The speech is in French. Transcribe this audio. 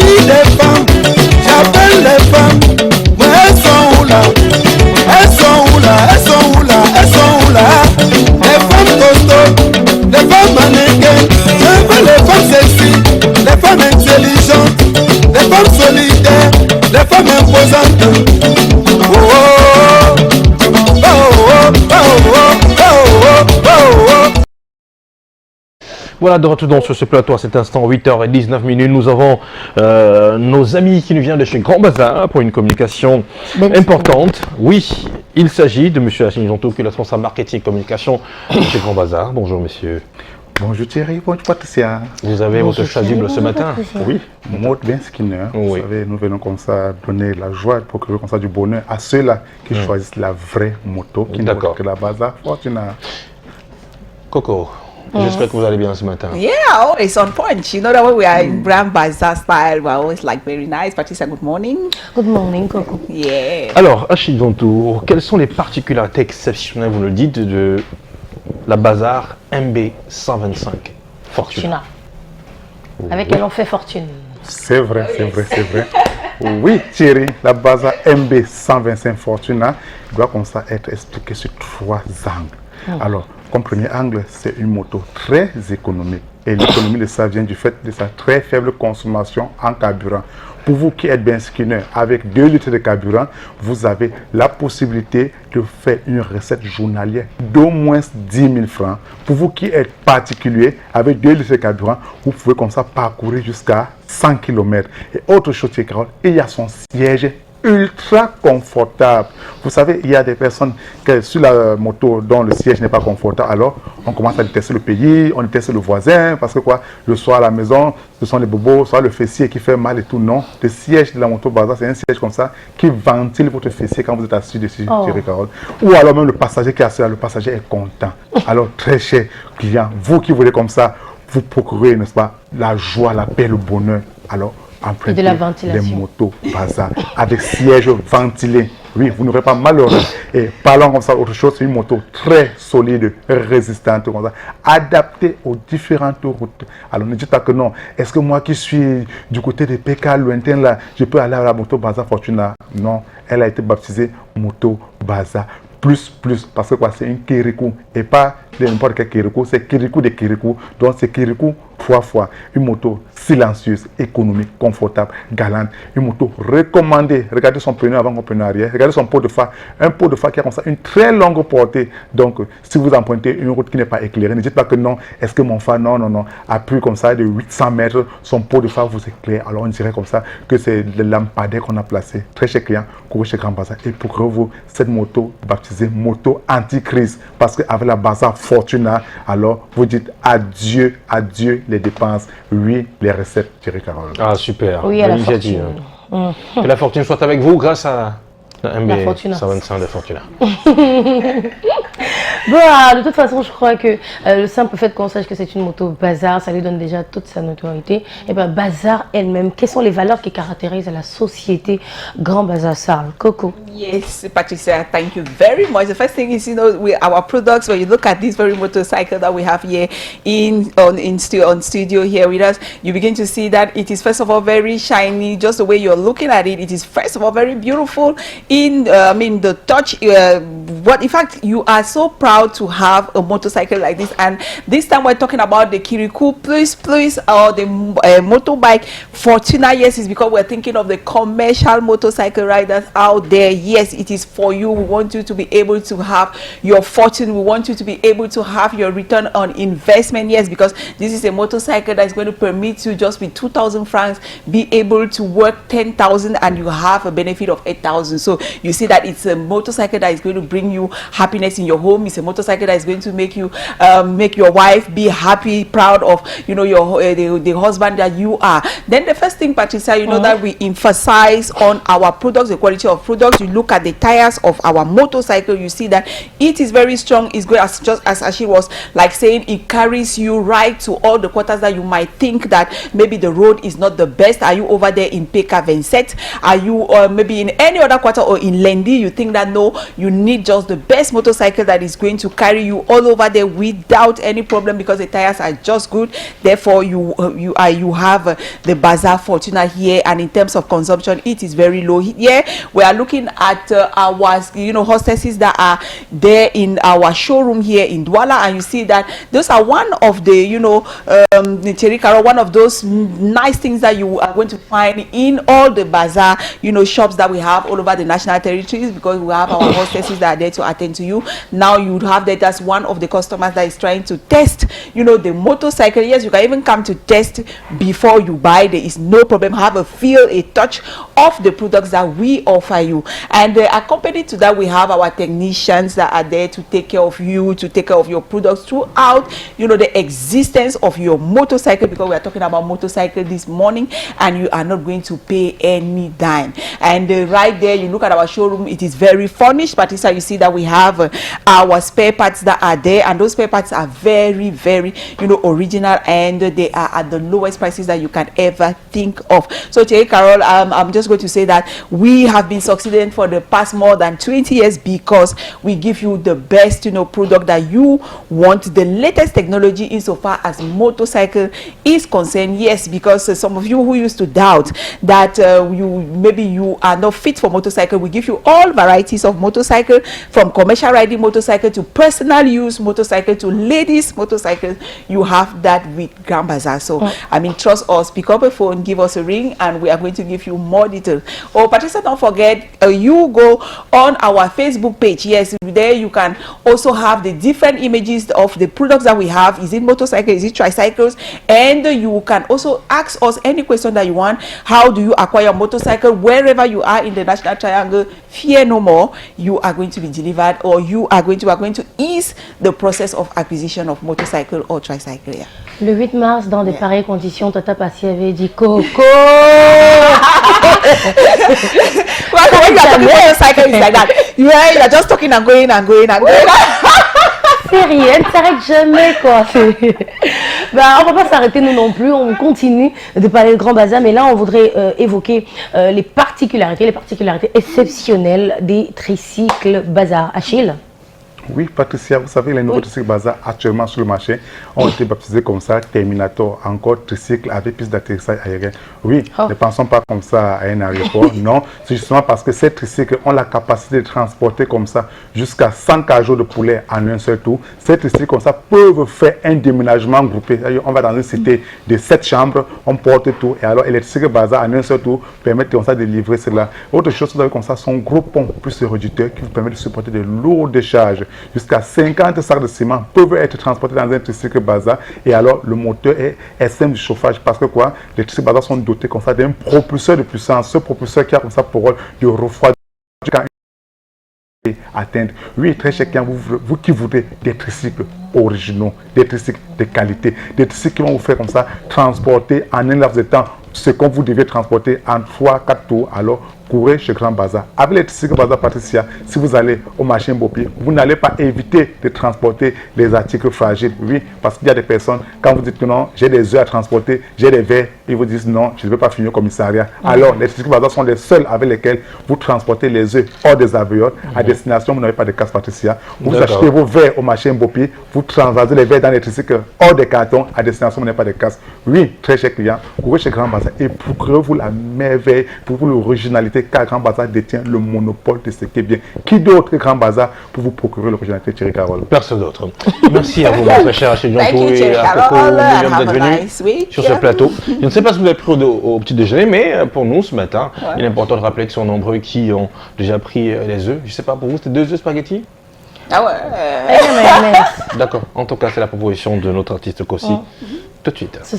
vie des femmes. J'appelle les femmes. Mais elles sont où là? Elles sont où là? Elles sont où là? Elles sont où là? Les femmes costauds, les femmes mannequins. Je veux les femmes sexy, les femmes intelligentes, les femmes solidaires, les femmes imposantes. Oh oh oh oh oh oh oh oh. Voilà, de retour donc sur ce plateau à cet instant, 8h19. Nous avons nos amis qui nous viennent de chez Grand Bazar pour une communication importante. Oui, il s'agit de M. Achille Jonto, qui est le responsable marketing et communication chez Grand Bazar. Bonjour, monsieur. Bonjour Thierry, bonjour Patricia. Vous avez votre chasuble ce matin? Oui, Maud Ben Skinner. Vous savez, nous venons comme ça donner la joie, procurer comme ça du bonheur à ceux-là qui choisissent la vraie moto, qui ne votent que la Bazar Fortuna. Coco, j'espère que vous allez bien ce matin. Yeah, always on point. You know that way we are in Grand Bazaar style. We're always like very nice. Patricia, good morning. Good morning, Coco. Yeah. Alors, Achille Jonto, quelles sont les particularités exceptionnelles, vous nous le dites, de la Bazar MB125 Fortuna? Avec elle, on fait fortune. C'est vrai, c'est vrai, c'est vrai. Oui, Thierry, la Bazar MB125 Fortuna doit comme ça être expliquée sur 3 angles. Alors, comme premier angle, c'est une moto très économique. Et l'économie de ça vient du fait de sa très faible consommation en carburant. Pour vous qui êtes bien skinner, avec 2 litres de carburant, vous avez la possibilité de faire une recette journalière d'au moins 10 000 francs. Pour vous qui êtes particulier, avec 2 litres de carburant, vous pouvez comme ça parcourir jusqu'à 100 km. Et autre chose, Carole, il y a son siège ultra confortable. Vous savez, il y a des personnes qui, sur la moto dont le siège n'est pas confortable, alors on commence à détester le pays, on déteste le voisin, parce que quoi, le soir à la maison, ce sont les bobos, soit le fessier qui fait mal et tout. Non, le siège de la moto Bazar, c'est un siège comme ça qui ventile votre fessier quand vous êtes assis dessus, Carole. Ou alors même le passager qui est assis là, le passager est content. Alors très cher client, vous qui voulez comme ça, vous procurez, n'est-ce pas, la joie, la paix, le bonheur. Alors et de la ventilation. Les motos Bazar avec siège ventilé. Oui, vous n'aurez pas malheur. Et parlons comme ça, autre chose, c'est une moto très solide, résistante, comme ça, adaptée aux différentes routes. Alors ne dites pas que non. Est-ce que moi qui suis du côté des PK lointains là, je peux aller à la moto Bazar Fortuna? Non, elle a été baptisée moto Bazar plus, parce que quoi, c'est une Kirikou et pas n'importe quel Kirikou, c'est Kirikou de Kirikou, donc c'est Kirikou 3 fois. Une moto silencieuse, économique, confortable, galante, une moto recommandée. Regardez son pneu avant, son pneu arrière, regardez son pot de phare, un pot de phare qui a comme ça une très longue portée. Donc si vous empruntez une route qui n'est pas éclairée, ne dites pas que non, est-ce que mon phare, non, à plus comme ça de 800 mètres, son pot de phare vous éclaire. Alors on dirait comme ça que c'est le lampadaire qu'on a placé. Très cher client, courez chez Grand Bazar et procurez-vous cette moto baptisée moto anti-crise, parce qu'avec la Bazar Fortuna, alors vous dites adieu, adieu les dépenses, oui les recettes, Thierry Carole. Ah super, oui, belle initiative. Que la fortune soit avec vous grâce à la MB125 de Fortuna. Bon, de toute façon, je crois que le simple fait qu'on sache que c'est une moto Bazar, ça lui donne déjà toute sa notoriété. Et bien, Bazar elle-même, quelles sont les valeurs qui caractérisent la société Grand Bazar Sarl? Coco. Yes, Patricia, thank you very much. The first thing is, you know, our products, when you look at this very motorcycle that we have here on studio here with us, you begin to see that it is first of all very shiny. Just the way you're looking at it, it is first of all very beautiful. I mean, the touch, in fact, you are so proud to have a motorcycle like this. And this time we're talking about the Kirikou Plus, or the motorbike Fortuna. Yes, it's because we're thinking of the commercial motorcycle riders out there. Yes, it is for you. We want you to be able to have your fortune. We want you to be able to have your return on investment. Yes, because this is a motorcycle that's going to permit you just with 2,000 francs be able to work 10,000 and you have a benefit of 8,000. So you see that it's a motorcycle that is going to bring you happiness in your home. It's a motorcycle that is going to make you make your wife be happy, proud of, you know, your the husband that you are. Then the first thing, Patricia, you know that we emphasize on our products, the quality of products. You look at the tires of our motorcycle, you see that it is very strong. It's good, as just as she was like saying, it carries you right to all the quarters that you might think that maybe the road is not the best. Are you over there in PK Vincent? Are you maybe in any other quarter or in Lendi? You think that no, you need just the best motorcycle that is going going to carry you all over there without any problem because the tires are just good. Therefore, you have the Bazaar Fortuna here, and in terms of consumption, it is very low. Here we are looking at our hostesses that are there in our showroom here in Douala, and you see that those are one of the Thierry Carol, one of those nice things that you are going to find in all the bazaar shops that we have all over the national territories, because we have our hostesses that are there to attend to you. Now you would have that as one of the customers that is trying to test the motorcycle. Yes, you can even come to test before you buy. There is no problem. Have a feel, a touch of the products that we offer you, and accompanied to that we have our technicians that are there to take care of you, to take care of your products throughout the existence of your motorcycle, because we are talking about motorcycle this morning, and you are not going to pay any dime. And right there, you look at our showroom, it is very furnished. Patricia, you see that we have our spare parts that are there, and those spare parts are very, very original, and they are at the lowest prices that you can ever think of. So Thierry Carol, I'm just going to say that we have been succeeding for the past more than 20 years because we give you the best product that you want, the latest technology insofar as motorcycle is concerned. Yes, because some of you who used to doubt that maybe you are not fit for motorcycle, we give you all varieties of motorcycle, from commercial riding motorcycle to personal use motorcycle to ladies motorcycle. You have that with Grand Bazaar. So I mean, trust us, pick up a phone, give us a ring, and we are going to give you more detail. Oh, Patricia, don't forget, you go on our Facebook page. Yes, there you can also have the different images of the products that we have. Is it motorcycle, is it tricycles? And you can also ask us any question that you want. How do you acquire a motorcycle? Wherever you are in the National Triangle, fear no more, you are going to be delivered, or we are going to ease the process of acquisition of motorcycle or tricycle. Yeah. Le 8 mars, dans de pareilles conditions, Tata Passi avait dit Coco. Well, when you are talking motorcycle, it's like that. You are just talking and going and going and going. C'est rien, ne s'arrête jamais quoi. On va pas s'arrêter nous non plus, on continue de parler de Grand Bazaar, mais là on voudrait évoquer les particularités exceptionnelles des tricycles Bazaar. Achille? Oui, Patricia, vous savez, les nouveaux tricycles Bazaar actuellement sur le marché ont été baptisés comme ça, Terminator, encore tricycle avec piste d'atterrissage aérien. Oui, ne pensons pas comme ça à un aéroport, non, c'est justement parce que ces tricycles ont la capacité de transporter comme ça jusqu'à 100 cajots de poulet en un seul tour. Ces tricycles comme ça peuvent faire un déménagement groupé. On va dans une cité de 7 chambres, on porte tout, et alors les tricycles Bazaar en un seul tour permettent comme ça de livrer cela. Autre chose, vous avez comme ça son gros pont plus réducteur qui vous permet de supporter de lourdes charges. Jusqu'à 50 sacs de ciment peuvent être transportés dans un tricycle Bazaar, et alors le moteur est simple du chauffage, parce que quoi, les tricycles Bazaar sont dotés comme ça d'un propulseur de puissance, ce propulseur qui a comme ça pour rôle de refroidir quand atteindre. Oui, très cher client, vous qui voulez des tricycles originaux, des tricycles de qualité, des tricycles qui vont vous faire comme ça transporter en un laps de temps ce que vous devez transporter en 3-4 tours, alors courez chez Grand Bazaar. Avec les tricycles Bazaar, Patricia, si vous allez au marché Mbopi, vous n'allez pas éviter de transporter les articles fragiles. Oui, parce qu'il y a des personnes, quand vous dites que non, j'ai des œufs à transporter, j'ai des verres, ils vous disent non, je ne veux pas finir au commissariat. Alors, les tricycles Bazaar sont les seuls avec lesquels vous transportez les œufs hors des avions. À destination, vous n'avez pas de casse, Patricia. Vous achetez vos verres au marché Mbopi, vous transvasez les verres dans les tricycles hors des cartons. À destination, vous n'avez pas de casse. Oui, très cher client, courez chez Grand Bazaar et procurez-vous la merveille, pour vous l'originalité, car Grand Bazaar détient le monopole de ce qui est bien. Qui d'autre que Grand Bazaar pour vous procurer l'originalité, Thierry Carol? Personne d'autre. Merci à vous, mon très cher Achille Dianto, et à Coco William d'être venu sur ce plateau. Je ne sais pas si vous avez pris au petit déjeuner, mais pour nous, ce matin, il est important de rappeler que sont nombreux qui ont déjà pris les œufs. Je ne sais pas, pour vous, c'était 2 œufs spaghetti? Ah ouais. Mayonnaise. D'accord. En tout cas, c'est la proposition de notre artiste Kossi. Tout de suite.